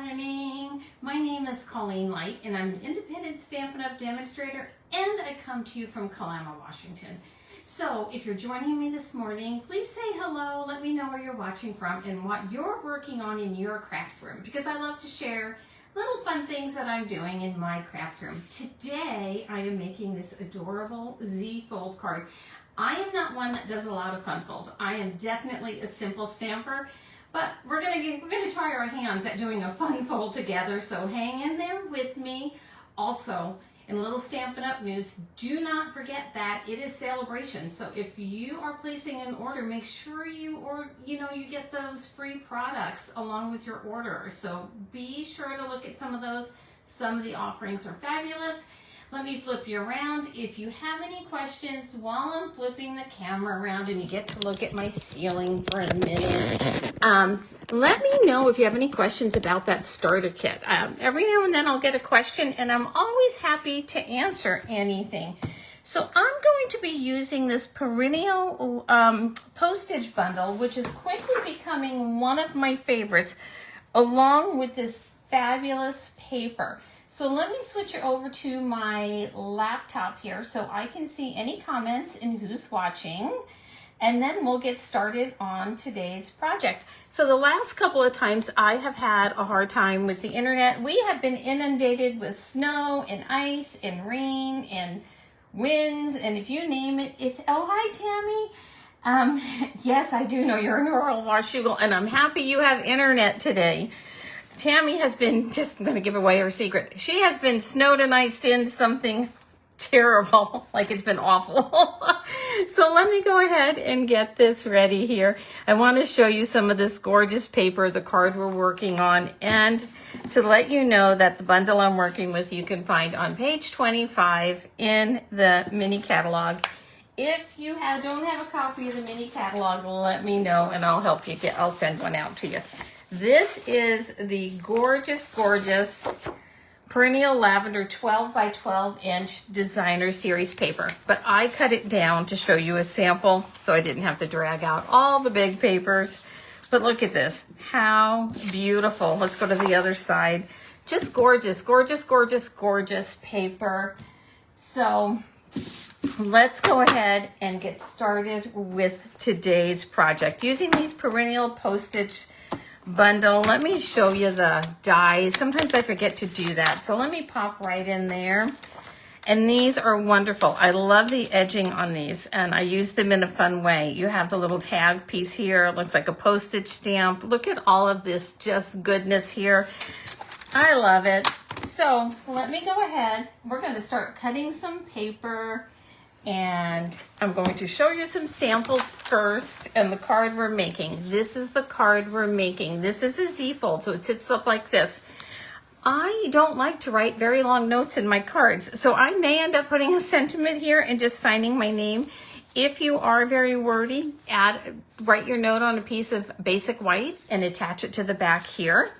morning. My name is Colleen Light and I'm an independent Stampin' Up! Demonstrator, and I come to you from Kalama, Washington. So if you're joining me this morning, please say hello, let me know where you're watching from and what you're working on in your craft room, because I love to share little fun things that I'm doing in my craft room. Today I am making this adorable Z fold card. I am not one that does a lot of fun folds. I am definitely a simple stamper. But we're gonna try our hands at doing a fun fold together, so hang in there with me. Also, in a little Stampin' Up! News, do not forget that it is celebration. So if you are placing an order, make sure you get those free products along with your order. So be sure to look at some of those. Some of the offerings are fabulous. Let me flip you around. If you have any questions while I'm flipping the camera around and you get to look at my ceiling for a minute, let me know if you have any questions about that starter kit. Every now and then I'll get a question and I'm always happy to answer anything. So I'm going to be using this Perennial Postage Bundle, which is quickly becoming one of my favorites, along with this fabulous paper. So let me switch it over to my laptop here so I can see any comments and who's watching, and then we'll get started on today's project. So the last couple of times I have had a hard time with the internet. We have been inundated with snow and ice and rain and winds, and if you name it, it's, oh, hi, Tammy. Yes, I do know you're in rural Washougal, and I'm happy you have internet today. Tammy has been, just going to give away her secret, she has been snowed and iced in something terrible, like it's been awful. So let me go ahead and get this ready here. I want to show you some of this gorgeous paper, the card we're working on, and to let you know that the bundle I'm working with you can find on page 25 in the mini catalog. If you don't have a copy of the mini catalog, let me know and I'll help you I'll send one out to you. This is the gorgeous, gorgeous Perennial Lavender 12 by 12 inch designer series paper. But I cut it down to show you a sample so I didn't have to drag out all the big papers. But look at this, how beautiful. Let's go to the other side. Just gorgeous, gorgeous, gorgeous, gorgeous paper. So let's go ahead and get started with today's project. Using these Perennial Postage Bundle, let me show you the dies. Sometimes I forget to do that, so let me pop right in there. And these are wonderful. I love the edging on these, and I use them in a fun way. You have the little tag piece here. It looks like a postage stamp. Look at all of this just goodness here. I love it. So let me go ahead. We're going to start cutting some paper, and I'm going to show you some samples first and the card we're making. This is the card we're making. This is a Z fold, so it sits up like this. I don't like to write very long notes in my cards, so I may end up putting a sentiment here and just signing my name. If you are very wordy, write your note on a piece of basic white and attach it to the back here.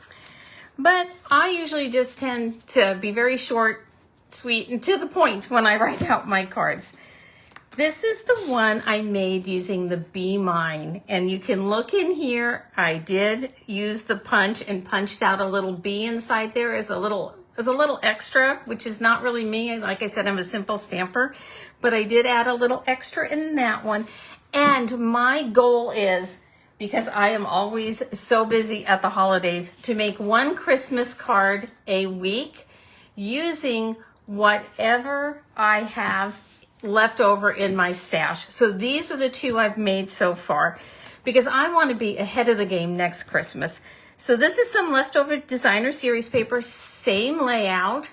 But I usually just tend to be very short, sweet, and to the point when I write out my cards. This is the one I made using the Be Mine, and you can look in here. I did use the punch and punched out a little bee inside there as a little extra, which is not really me. Like I said, I'm a simple stamper, but I did add a little extra in that one. And my goal is, because I am always so busy at the holidays, to make one Christmas card a week using whatever I have left over in my stash. So these are the two I've made so far because I want to be ahead of the game next Christmas. So this is some leftover designer series paper, same layout,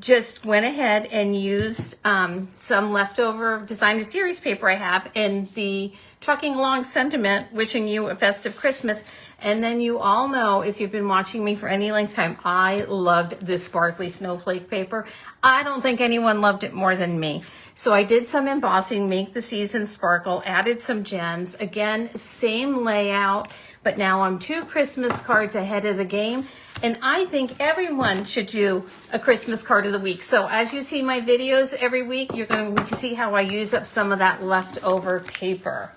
just went ahead and used some leftover designer series paper I have in the Trucking Along sentiment, wishing you a festive Christmas. And then you all know, if you've been watching me for any length of time, I loved this sparkly snowflake paper. I don't think anyone loved it more than me. So I did some embossing, make the season sparkle, added some gems. Again, same layout, but now I'm 2 Christmas cards ahead of the game. And I think everyone should do a Christmas card of the week. So as you see my videos every week, you're going to see how I use up some of that leftover paper.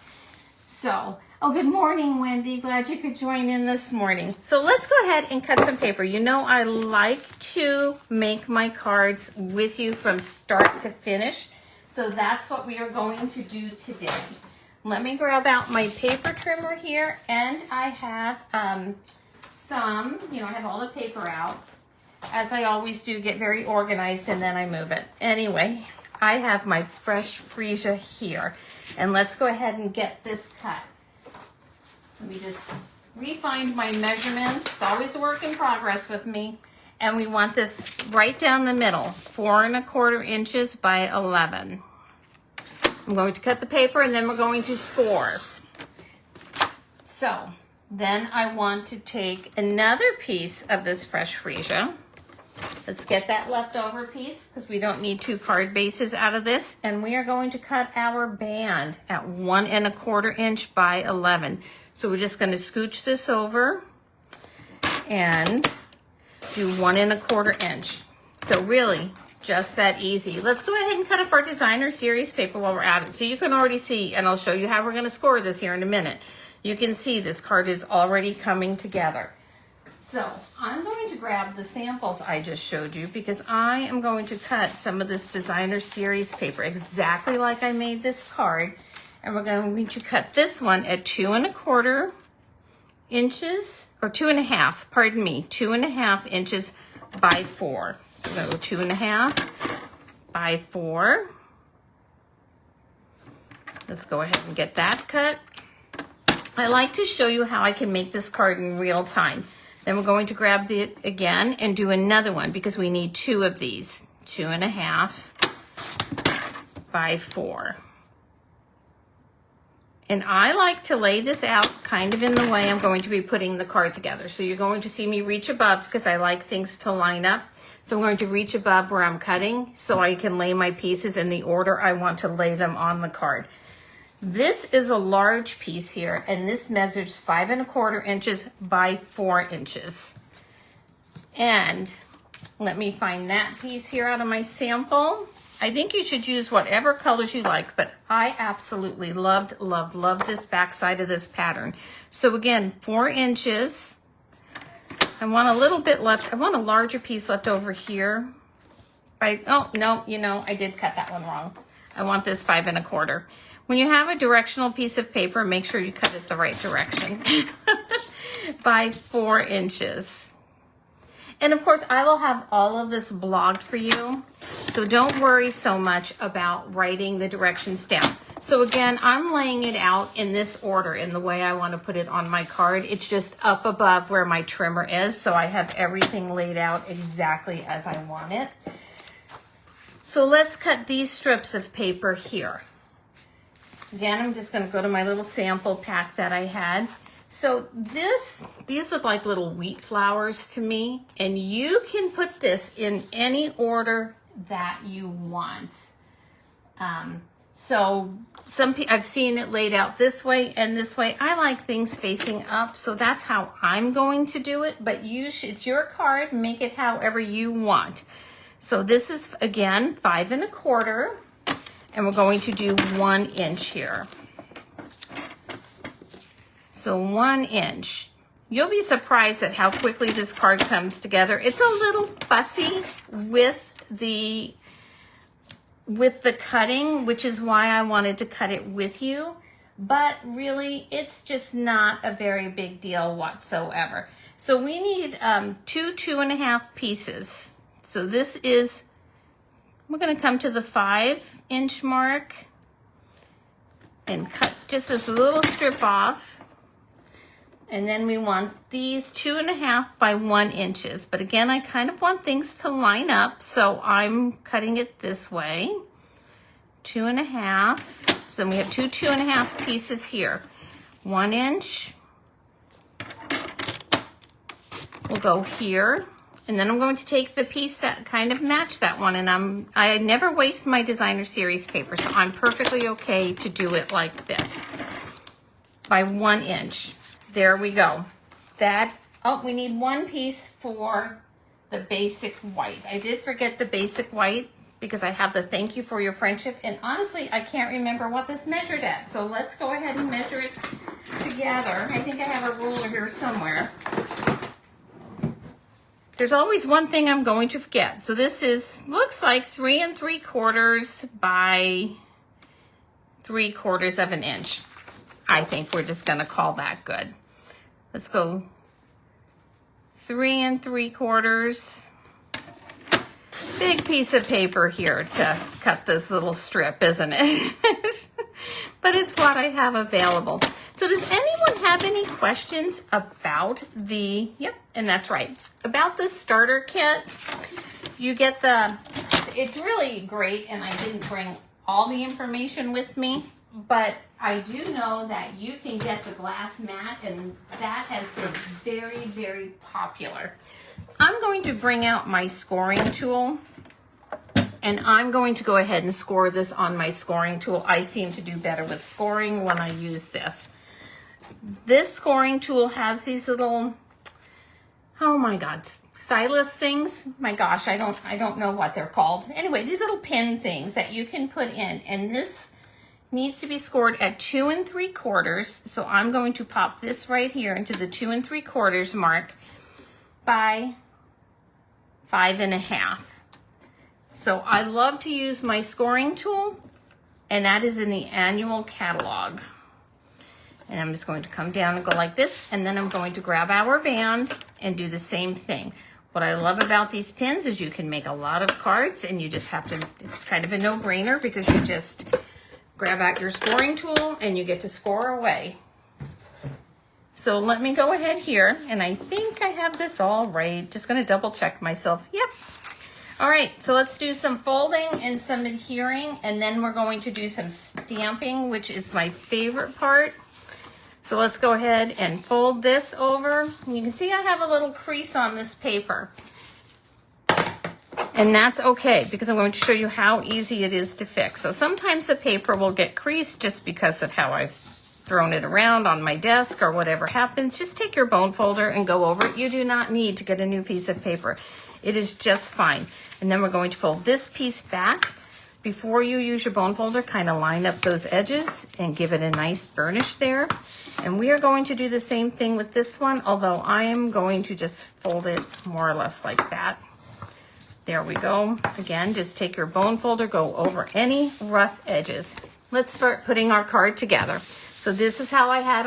So Oh, good morning, Wendy. Glad you could join in this morning. So let's go ahead and cut some paper. You know, I like to make my cards with you from start to finish. So that's what we are going to do today. Let me grab out my paper trimmer here, and I have I have all the paper out. As I always do, get very organized and then I move it. Anyway, I have my fresh freesia here, and let's go ahead and get this cut. Let me just refine my measurements. It's always a work in progress with me. And we want this right down the middle, 4 1/4 inches by 11. I'm going to cut the paper and then we're going to score. So then I want to take another piece of this fresh freesia. Let's get that leftover piece because we don't need 2 card bases out of this. And we are going to cut our band at 1 1/4 inch by 11. So we're just going to scooch this over and do 1 1/4 inch. So really just that easy. Let's go ahead and cut up our designer series paper while we're at it. So you can already see, and I'll show you how we're going to score this here in a minute. You can see this card is already coming together. So I'm going to grab the samples I just showed you because I am going to cut some of this designer series paper exactly like I made this card. And we're going to cut this one at 2 1/4 inches, or 2 1/2, pardon me, 2 1/2 inches by 4. So we're going to go 2 1/2 by 4. Let's go ahead and get that cut. I like to show you how I can make this card in real time. Then we're going to grab it again and do another one because we need 2 of these. 2 1/2 by 4. And I like to lay this out kind of in the way I'm going to be putting the card together. So you're going to see me reach above because I like things to line up. So I'm going to reach above where I'm cutting so I can lay my pieces in the order I want to lay them on the card. This is a large piece here, and this measures 5 1/4 inches by 4 inches. And let me find that piece here out of my sample. I think you should use whatever colors you like, but I absolutely loved this back side of this pattern. So again, 4 inches. I want a little bit left. I want a larger piece left over here. Oh, no, I did cut that one wrong. I want this 5 1/4. When you have a directional piece of paper, make sure you cut it the right direction. By 4 inches. And of course, I will have all of this blogged for you. So don't worry so much about writing the directions down. So again, I'm laying it out in this order in the way I want to put it on my card. It's just up above where my trimmer is. So I have everything laid out exactly as I want it. So let's cut these strips of paper here. Again, I'm just going to go to my little sample pack that I had. So these look like little wheat flowers to me, and you can put this in any order that you want. So I've seen it laid out this way and this way. I like things facing up, so that's how I'm going to do it, but it's your card, make it however you want. So this is, again, 5 1/4, and we're going to do 1 inch here. So 1 inch. You'll be surprised at how quickly this card comes together. It's a little fussy with the cutting, which is why I wanted to cut it with you. But really, it's just not a very big deal whatsoever. So we need 2 2 1/2 pieces. So this is, we're going to come to the 5 inch mark and cut just this little strip off. And then we want these 2 1/2 by 1 inches. But again, I kind of want things to line up, so I'm cutting it this way. 2 1/2. So we have 2 2 1/2 pieces here. 1 inch. We'll go here. And then I'm going to take the piece that kind of matched that one. And I never waste my designer series paper, so I'm perfectly okay to do it like this. By 1 inch. There we go. We need 1 piece for the basic white. I did forget the basic white. because I have the thank you for your friendship. And honestly, I can't remember what this measured at. So let's go ahead and measure it together. I think I have a ruler here somewhere. There's always one thing I'm going to forget. So this looks like 3 3/4 by 3/4 of an inch. I think we're just gonna call that good. Let's go 3 3/4. Big piece of paper here to cut this little strip, isn't it? But it's what I have available. So does anyone have any questions about and that's right, about the starter kit? You get it's really great, and I didn't bring all the information with me, but I do know that you can get the glass mat, and that has been very, very popular. I'm going to bring out my scoring tool, and I'm going to go ahead and score this on my scoring tool. I seem to do better with scoring when I use this. This scoring tool has these little, oh my God, stylus things. My gosh, I don't know what they're called. Anyway, these little pin things that you can put in, and this needs to be scored at 2 3/4. So I'm going to pop this right here into the 2 3/4 mark by 5 1/2. So I love to use my scoring tool, and that is in the annual catalog. And I'm just going to come down and go like this, and then I'm going to grab our band and do the same thing. What I love about these pins is you can make a lot of cards, and you just have to, it's kind of a no-brainer because you just grab out your scoring tool and you get to score away. So let me go ahead here, and I think I have this all right. Just gonna double check myself. Yep. All right, so let's do some folding and some adhering, and then we're going to do some stamping, which is my favorite part. So let's go ahead and fold this over. And you can see I have a little crease on this paper. And that's okay, because I'm going to show you how easy it is to fix. So sometimes the paper will get creased just because of how I've thrown it around on my desk or whatever happens. Just take your bone folder and go over it. You do not need to get a new piece of paper. It is just fine. And then we're going to fold this piece back. Before you use your bone folder, kind of line up those edges and give it a nice burnish there. And we are going to do the same thing with this one, although I am going to just fold it more or less like that. There we go. Again, just take your bone folder, go over any rough edges. Let's start putting our card together. So this is how I had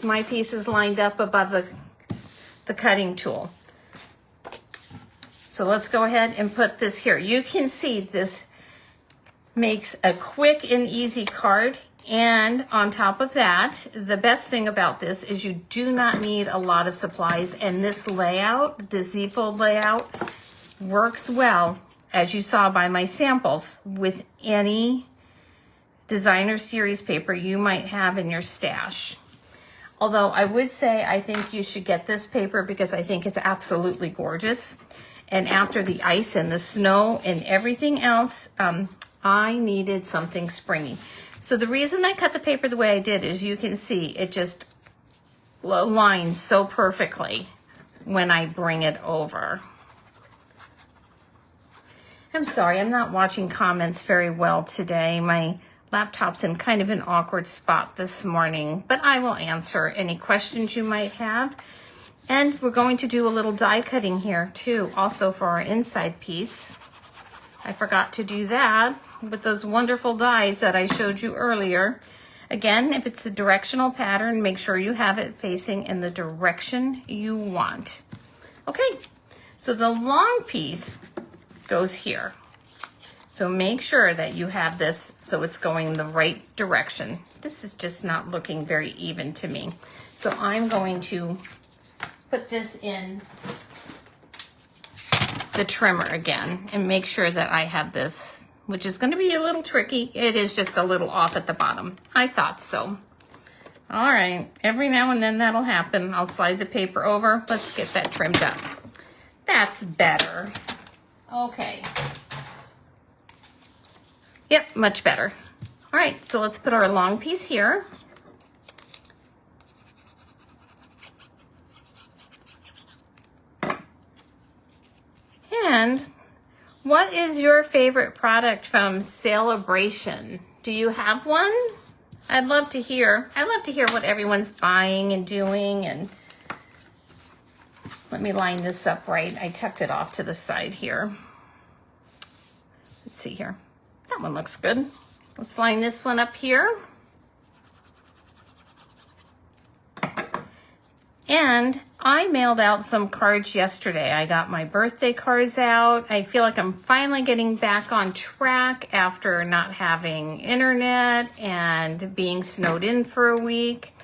my pieces lined up above the cutting tool. So let's go ahead and put this here. You can see this makes a quick and easy card. And on top of that, the best thing about this is you do not need a lot of supplies. And this layout, this Z-fold layout, works well, as you saw by my samples, with any designer series paper you might have in your stash. Although I would say I think you should get this paper because I think it's absolutely gorgeous. And after the ice and the snow and everything else, I needed something springy. So the reason I cut the paper the way I did is you can see it just aligns so perfectly when I bring it over. I'm sorry, I'm not watching comments very well today. My laptop's in kind of an awkward spot this morning, but I will answer any questions you might have. And we're going to do a little die cutting here too, also for our inside piece. I forgot to do that with those wonderful dies that I showed you earlier. Again, if it's a directional pattern, make sure you have it facing in the direction you want. Okay, so the long piece goes here. So make sure that you have this so it's going the right direction. This is just not looking very even to me. So I'm going to put this in the trimmer again and make sure that I have this, which is going to be a little tricky. It is just a little off at the bottom. I thought so. All right, every now and then that'll happen. I'll slide the paper over. Let's get that trimmed up. That's better. Okay. Yep, much better. All right, so let's put our long piece here. And What is your favorite product from Celebration? Do you have one? I'd love to hear. I'd love to hear what everyone's buying and doing. And let me line this up right. I tucked it off to the side here. Let's see here. That one looks good. Let's line this one up here. And I mailed out some cards yesterday. I got my birthday cards out. I feel like I'm finally getting back on track after not having internet and being snowed in for a week.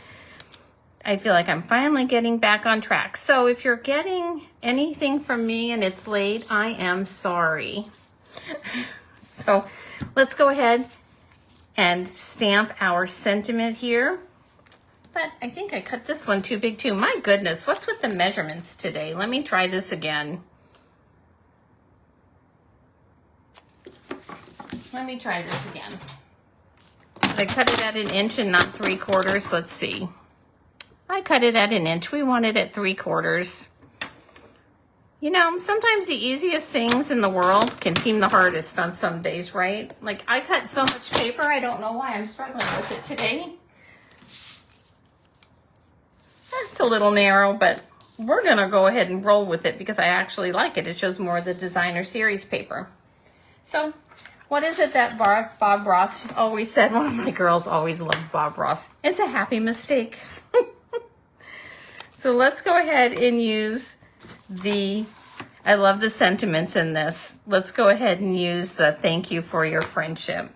I feel like I'm finally getting back on track. So if you're getting anything from me and it's late, I am sorry. So let's go ahead and stamp our sentiment here. But I think I cut this one too big too. My goodness, what's with the measurements today? Let me try this again. Let me try this again. I cut it at 1 inch and not 3/4. Let's see. I cut it at 1 inch. We want it at 3/4. You know, sometimes the easiest things in the world can seem the hardest on some days, right? Like I cut so much paper, I don't know why I'm struggling with it today. It's a little narrow, but we're gonna go ahead and roll with it because I actually like it. It shows more of the designer series paper. So what is it that Bob Ross always said? One of my girls always loved Bob Ross. It's a happy mistake. So let's go ahead and use I love the sentiments in this. Let's go ahead and use the thank you for your friendship.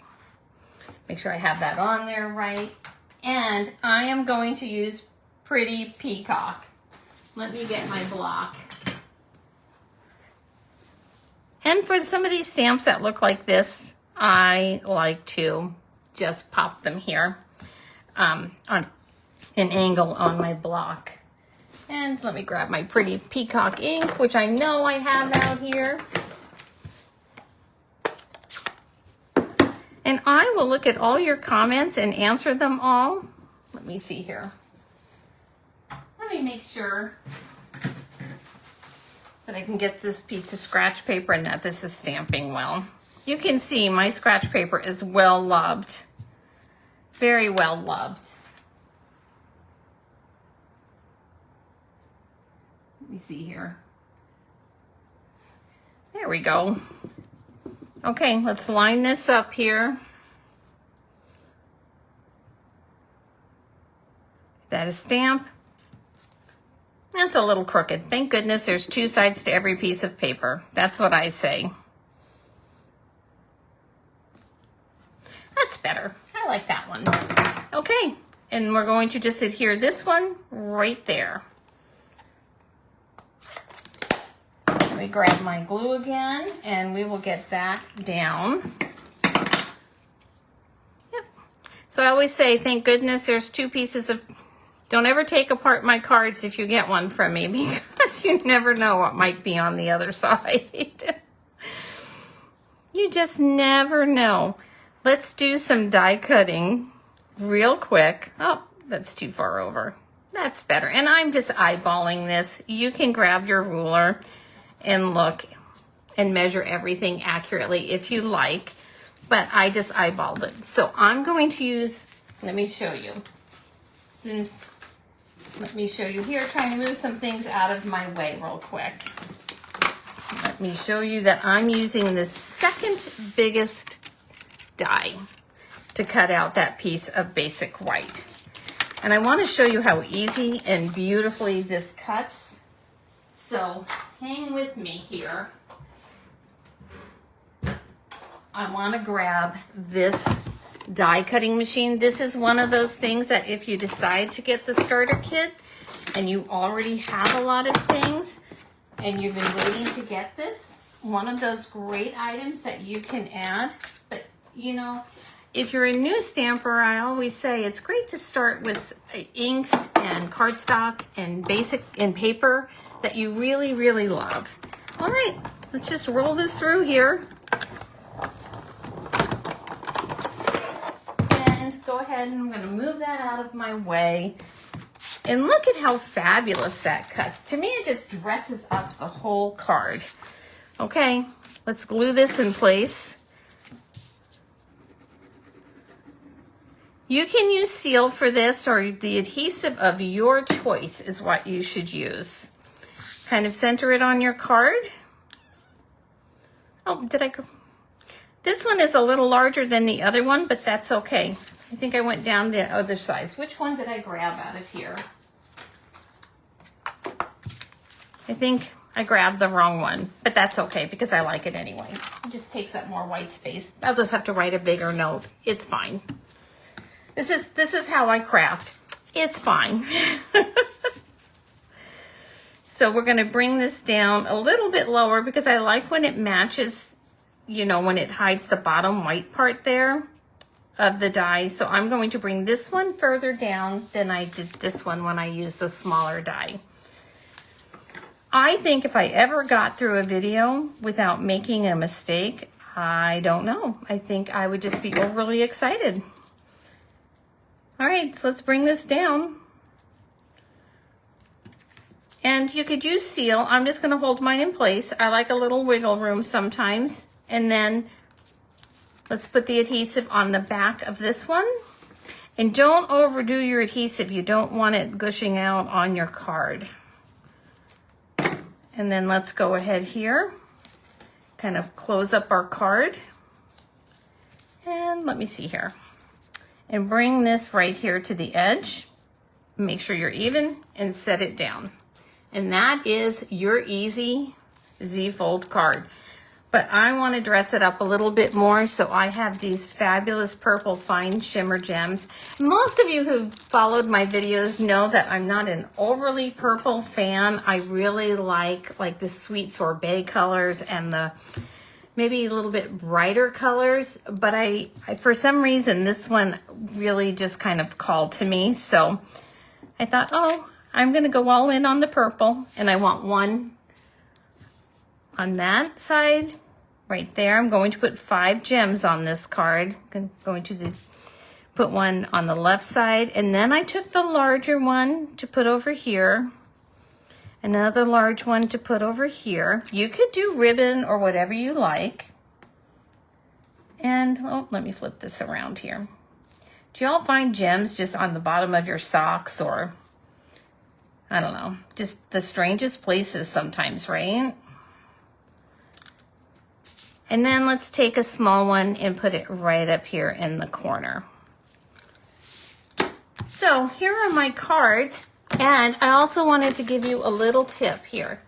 Make sure I have that on there right. And I am going to use Pretty Peacock. Let me get my block. And for some of these stamps that look like this, I like to just pop them here on an angle on my block. And let me grab my Pretty Peacock ink, which I know I have out here. And I will look at all your comments and answer them all. Let me see here. Let me make sure that I can get this piece of scratch paper and that this is stamping well. You can see my scratch paper is well loved. Very well loved. Let me see here. There we go. Okay, let's line this up here. That is stamp. That's a little crooked. Thank goodness there's 2 sides to every piece of paper. That's what I say. That's better. I like that one. Okay, and we're going to just adhere this one right there. Let me grab my glue again, and we will get that down. Yep. So I always say, thank goodness there's 2 pieces of... Don't ever take apart my cards if you get one from me, because you never know what might be on the other side. You just never know. Let's do some die cutting real quick. Oh, that's too far over. That's better. And I'm just eyeballing this. You can grab your ruler and look and measure everything accurately if you like, but I just eyeballed it. So I'm going to use, let me show you. Let me show you here, trying to move some things out of my way real quick. Let me show you that I'm using the second biggest die to cut out that piece of basic white. And I want to show you how easy and beautifully this cuts. So hang with me here. I want to grab this die cutting machine. This is one of those things that if you decide to get the starter kit and you already have a lot of things and you've been waiting to get this, one of those great items that you can add. But you know, if you're a new stamper, I always say it's great to start with inks and cardstock and basic and paper that you really, really love. All right, let's just roll this through here. Go ahead and I'm going to move that out of my way. And look at how fabulous that cuts. To me, it just dresses up the whole card. Okay, Let's glue this in place. You can use seal for this, or the adhesive of your choice is what you should use. Kind of center it on your card. Oh, did I go? This one is a little larger than the other one, but that's okay. I think I went down the other size. Which one did I grab out of here? I think I grabbed the wrong one, but that's okay because I like it anyway. It just takes up more white space. I'll just have to write a bigger note. It's fine. This is how I craft. It's fine. So we're going to bring this down a little bit lower because I like when it matches, you know, when it hides the bottom white part there of the die. So I'm going to bring this one further down than I did this one when I used the smaller die. I think if I ever got through a video without making a mistake, I don't know. I think I would just be overly excited. All right, so let's bring this down. And you could use seal. I'm just gonna hold mine in place. I like a little wiggle room sometimes. And then let's put the adhesive on the back of this one. And don't overdo your adhesive. You don't want it gushing out on your card. And then let's go ahead here, kind of close up our card. And let me see here. And bring this right here to the edge. Make sure you're even and set it down. And that is your easy Z-fold card. But I want to dress it up a little bit more, so I have these fabulous purple fine shimmer gems. Most of you who've followed my videos know that I'm not an overly purple fan. I really like the sweet sorbet colors and the maybe a little bit brighter colors, but I for some reason this one really just kind of called to me. So I thought, oh, I'm gonna go all in on the purple, and I want one on that side right there. I'm going to put 5 gems on this card. I'm going to put one on the left side, and then I took the larger one to put over here. Another large one to put over here. You could do ribbon or whatever you like. And, oh, let me flip this around here. Do y'all find gems just on the bottom of your socks, or, I don't know, just the strangest places sometimes, right? And then let's take a small one and put it right up here in the corner. So here are my cards. And I also wanted to give you a little tip here.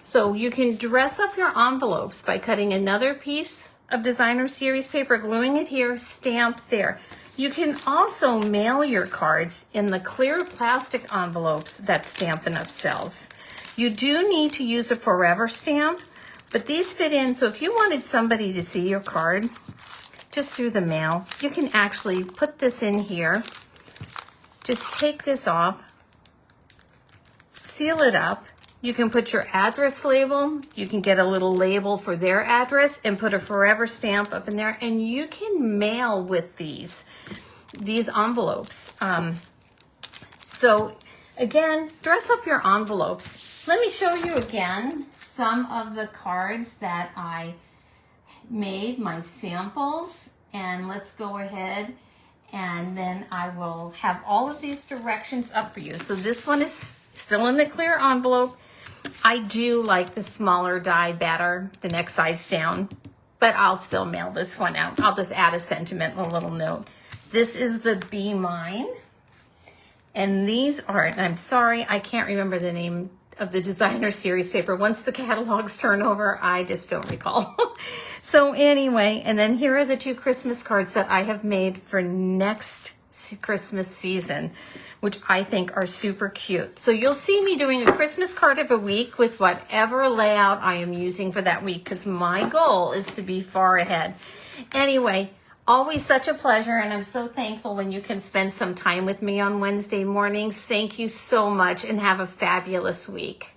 So you can dress up your envelopes by cutting another piece of designer series paper, gluing it here, stamp there. You can also mail your cards in the clear plastic envelopes that Stampin' Up sells. You do need to use a forever stamp, but these fit in. So if you wanted somebody to see your card just through the mail, you can actually put this in here. Just take this off. Seal it up. You can put your address label. You can get a little label for their address and put a forever stamp up in there, and you can mail with these envelopes. So again, dress up your envelopes. Let me show you again some of the cards that I made, my samples, and let's go ahead, and then I will have all of these directions up for you. So this one is still in the clear envelope. I do like the smaller die better, the next size down, but I'll still mail this one out. I'll just add a sentiment and a little note. This is the Be Mine. And these are, and I'm sorry, I can't remember the name of the designer series paper. Once the catalogs turn over, I just don't recall. So anyway, and then here are the 2 Christmas cards that I have made for next Christmas season, which I think are super cute. So you'll see me doing a Christmas card of a week with whatever layout I am using for that week, because my goal is to be far ahead. Anyway, always such a pleasure, and I'm so thankful when you can spend some time with me on Wednesday mornings. Thank you so much, and have a fabulous week.